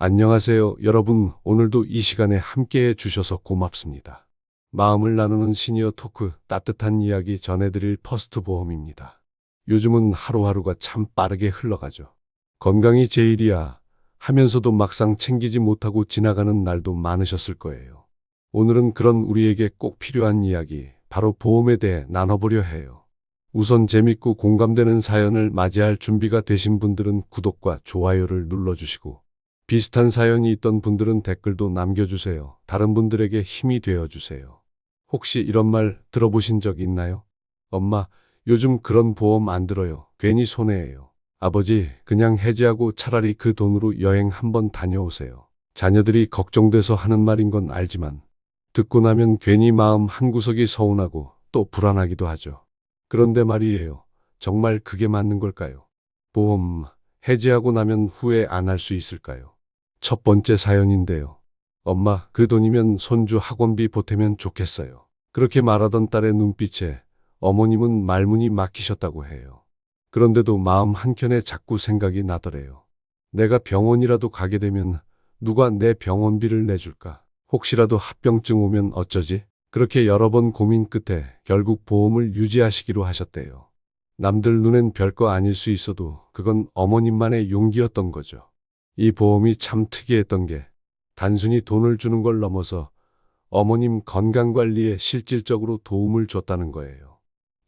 안녕하세요, 여러분. 오늘도 이 시간에 함께 해 주셔서 고맙습니다. 마음을 나누는 시니어 토크, 따뜻한 이야기 전해드릴 퍼스트 보험입니다. 요즘은 하루하루가 참 빠르게 흘러가죠. 건강이 제일이야 하면서도 막상 챙기지 못하고 지나가는 날도 많으셨을 거예요. 오늘은 그런 우리에게 꼭 필요한 이야기, 바로 보험에 대해 나눠보려 해요. 우선 재밌고 공감되는 사연을 맞이할 준비가 되신 분들은 구독과 좋아요를 눌러주시고, 비슷한 사연이 있던 분들은 댓글도 남겨주세요. 다른 분들에게 힘이 되어주세요. 혹시 이런 말 들어보신 적 있나요? 엄마, 요즘 그런 보험 안 들어요. 괜히 손해예요. 아버지, 그냥 해지하고 차라리 그 돈으로 여행 한번 다녀오세요. 자녀들이 걱정돼서 하는 말인 건 알지만, 듣고 나면 괜히 마음 한구석이 서운하고 또 불안하기도 하죠. 그런데 말이에요. 정말 그게 맞는 걸까요? 보험 해지하고 나면 후회 안 할 수 있을까요? 첫 번째 사연인데요. 엄마, 그 돈이면 손주 학원비 보태면 좋겠어요. 그렇게 말하던 딸의 눈빛에 어머님은 말문이 막히셨다고 해요. 그런데도 마음 한켠에 자꾸 생각이 나더래요. 내가 병원이라도 가게 되면 누가 내 병원비를 내줄까? 혹시라도 합병증 오면 어쩌지? 그렇게 여러 번 고민 끝에 결국 보험을 유지하시기로 하셨대요. 남들 눈엔 별거 아닐 수 있어도 그건 어머님만의 용기였던 거죠. 이 보험이 참 특이했던 게 단순히 돈을 주는 걸 넘어서 어머님 건강관리에 실질적으로 도움을 줬다는 거예요.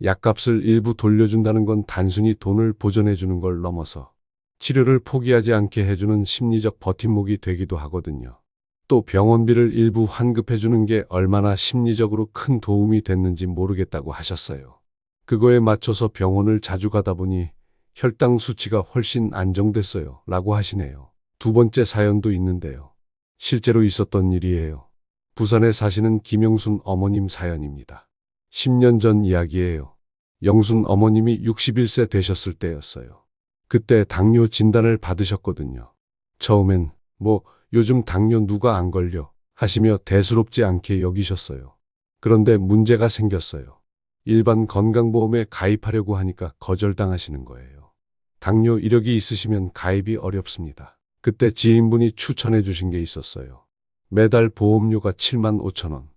약값을 일부 돌려준다는 건 단순히 돈을 보전해 주는 걸 넘어서 치료를 포기하지 않게 해주는 심리적 버팀목이 되기도 하거든요. 또 병원비를 일부 환급해 주는 게 얼마나 심리적으로 큰 도움이 됐는지 모르겠다고 하셨어요. 그거에 맞춰서 병원을 자주 가다 보니 혈당 수치가 훨씬 안정됐어요. 라고 하시네요. 두 번째 사연도 있는데요. 실제로 있었던 일이에요. 부산에 사시는 김영순 어머님 사연입니다. 10년 전 이야기예요. 영순 어머님이 61세 되셨을 때였어요. 그때 당뇨 진단을 받으셨거든요. 처음엔 요즘 당뇨 누가 안 걸려 하시며 대수롭지 않게 여기셨어요. 그런데 문제가 생겼어요. 일반 건강보험에 가입하려고 하니까 거절당하시는 거예요. 당뇨 이력이 있으시면 가입이 어렵습니다. 그때 지인분이 추천해 주신 게 있었어요. 매달 보험료가 7만 5천 원.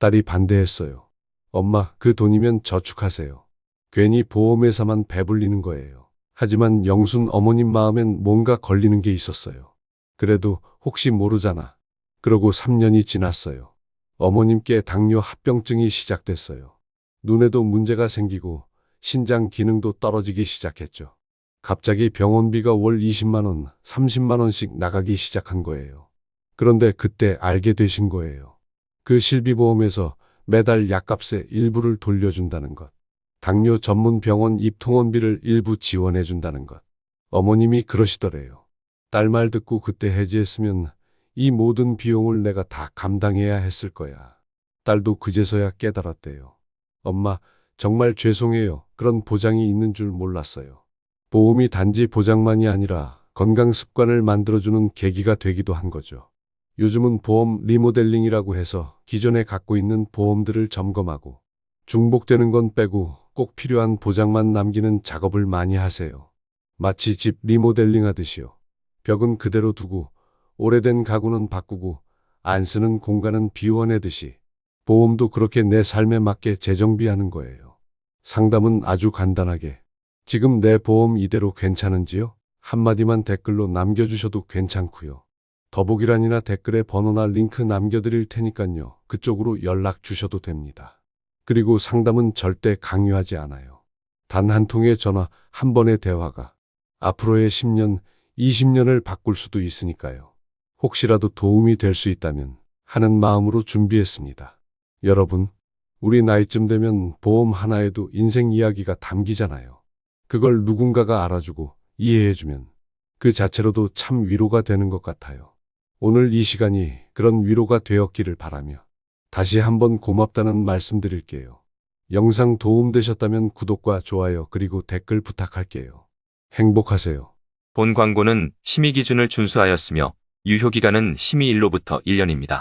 딸이 반대했어요. 엄마, 그 돈이면 저축하세요. 괜히 보험회사만 배불리는 거예요. 하지만 영순 어머님 마음엔 뭔가 걸리는 게 있었어요. 그래도 혹시 모르잖아. 그러고 3년이 지났어요. 어머님께 당뇨 합병증이 시작됐어요. 눈에도 문제가 생기고 신장 기능도 떨어지기 시작했죠. 갑자기 병원비가 월 20만 원, 30만 원씩 나가기 시작한 거예요. 그런데 그때 알게 되신 거예요. 그 실비보험에서 매달 약값의 일부를 돌려준다는 것. 당뇨 전문 병원 입통원비를 일부 지원해 준다는 것. 어머님이 그러시더래요. 딸 말 듣고 그때 해지했으면 이 모든 비용을 내가 다 감당해야 했을 거야. 딸도 그제서야 깨달았대요. 엄마, 정말 죄송해요. 그런 보장이 있는 줄 몰랐어요. 보험이 단지 보장만이 아니라 건강 습관을 만들어주는 계기가 되기도 한 거죠. 요즘은 보험 리모델링이라고 해서 기존에 갖고 있는 보험들을 점검하고 중복되는 건 빼고 꼭 필요한 보장만 남기는 작업을 많이 하세요. 마치 집 리모델링 하듯이요. 벽은 그대로 두고 오래된 가구는 바꾸고 안 쓰는 공간은 비워내듯이 보험도 그렇게 내 삶에 맞게 재정비하는 거예요. 상담은 아주 간단하게 지금 내 보험 이대로 괜찮은지요? 한마디만 댓글로 남겨주셔도 괜찮고요. 더보기란이나 댓글에 번호나 링크 남겨드릴 테니까요. 그쪽으로 연락 주셔도 됩니다. 그리고 상담은 절대 강요하지 않아요. 단 한 통의 전화, 한 번의 대화가 앞으로의 10년, 20년을 바꿀 수도 있으니까요. 혹시라도 도움이 될 수 있다면 하는 마음으로 준비했습니다. 여러분, 우리 나이쯤 되면 보험 하나에도 인생 이야기가 담기잖아요. 그걸 누군가가 알아주고 이해해주면 그 자체로도 참 위로가 되는 것 같아요. 오늘 이 시간이 그런 위로가 되었기를 바라며 다시 한번 고맙다는 말씀 드릴게요. 영상 도움되셨다면 구독과 좋아요 그리고 댓글 부탁할게요. 행복하세요. 본 광고는 심의 기준을 준수하였으며 유효기간은 심의 일로부터 1년입니다.